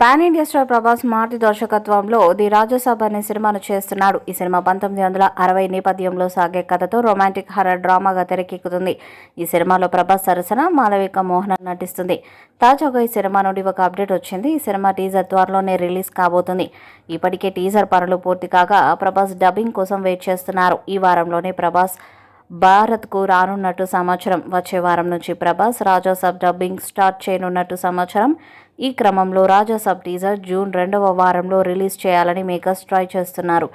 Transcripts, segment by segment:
Pan India star Prabhas Maruthi దర్శకత్వంలో the Raja Saab అనే సినిమాను చేస్తున్నాడు. ఈ సినిమా 1960 నేపథ్యంలో సాగే కథతో రొమాంటిక్ హర్రర్ డ్రామాగా తెరకెక్కుతుంది. ఈ సినిమాలో ప్రభాస్ సరసన మాలవిక మోహన్ నటిస్తుంది. తాజాగా ఈ సినిమా నుండి ఒక అప్డేట్ వచ్చింది. ఈ సినిమా టీజర్ త్వరలోనే రిలీజ్ కాబోతుంది. ఇప్పటికే టీజర్ పనులు పూర్తి కాగా ప్రభాస్ డబ్బింగ్ కోసం వెయిట్ చేస్తున్నారు. ఈ వారంలోనే ప్రభాస్ భారత్కు రానున్నట్టు సమాచారం. వచ్చే వారం నుంచి ప్రభాస్ రాజాసాబ్ డబ్బింగ్ స్టార్ట్ చేయనున్నట్టు సమాచారం. ఈ క్రమంలో రాజాసాబ్ టీజర్ జూన్ 2వ వారంలో రిలీజ్ చేయాలని మేకర్స్ ట్రై చేస్తున్నారు.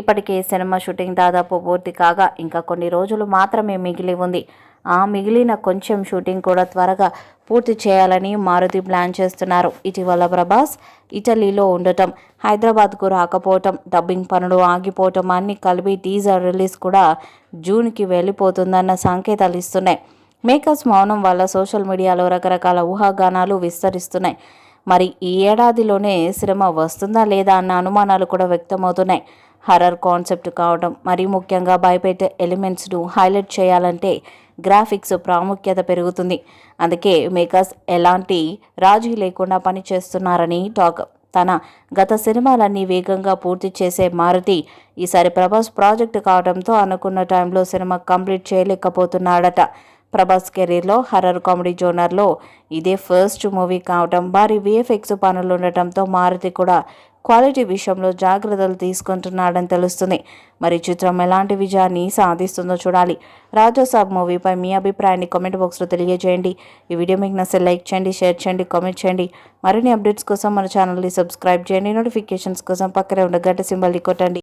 ఇప్పటికే సినిమా షూటింగ్ దాదాపు పూర్తి కాగా ఇంకా కొన్ని రోజులు మాత్రమే మిగిలి ఉంది. ఆ మిగిలిన కొంచెం షూటింగ్ కూడా త్వరగా పూర్తి చేయాలని మారుతి ప్లాన్ చేస్తున్నారు. ఇటీవల ప్రభాస్ ఇటలీలో ఉండటం, హైదరాబాద్కు రాకపోవటం, డబ్బింగ్ పనులు ఆగిపోవటం అన్ని కలిపి టీజర్ రిలీజ్ కూడా జూన్కి వెళ్ళిపోతుందన్న సంకేతాలు ఇస్తున్నాయి. మేకర్స్ మౌనం వల్ల సోషల్ మీడియాలో రకరకాల ఊహాగానాలు విస్తరిస్తున్నాయి. మరి ఈ ఏడాదిలోనే సినిమా వస్తుందా లేదా అన్న అనుమానాలు కూడా వ్యక్తమవుతున్నాయి. హర్రర్ కాన్సెప్ట్ కావడం, మరీ ముఖ్యంగా భయపెట్టే ఎలిమెంట్స్ను హైలైట్ చేయాలంటే గ్రాఫిక్స్ ప్రాముఖ్యత పెరుగుతుంది. అందుకే మేకర్స్ ఎలాంటి రాజీ లేకుండా పనిచేస్తున్నారని టాక్. తన గత సినిమాలన్నీ వేగంగా పూర్తి చేసే మారుతి ఈసారి ప్రభాస్ ప్రాజెక్టు కావడంతో అనుకున్న టైంలో సినిమా కంప్లీట్ చేయలేకపోతున్నాడట. ప్రభాస్ కెరీర్లో హర్రర్ కామెడీ జోనర్లో ఇదే ఫస్ట్ మూవీ కావడం, భారీ విఎఫ్ఎక్స్ పనులు ఉండటంతో మారుతి కూడా క్వాలిటీ విషయంలో జాగ్రత్తలు తీసుకుంటున్నాడని తెలుస్తుంది. మరి చిత్రం ఎలాంటి విజయాన్ని సాధిస్తుందో చూడాలి. రాజాసాబ్ మూవీపై మీ అభిప్రాయాన్ని కామెంట్ బాక్స్లో తెలియజేయండి. ఈ వీడియో మీకు నచ్చితే లైక్ చేయండి, షేర్ చేయండి, కామెంట్ చేయండి. మరిన్ని అప్డేట్స్ కోసం మన ఛానల్ని సబ్స్క్రైబ్ చేయండి. నోటిఫికేషన్స్ కోసం పక్కనే ఉన్న గంట సింబల్ని కొట్టండి.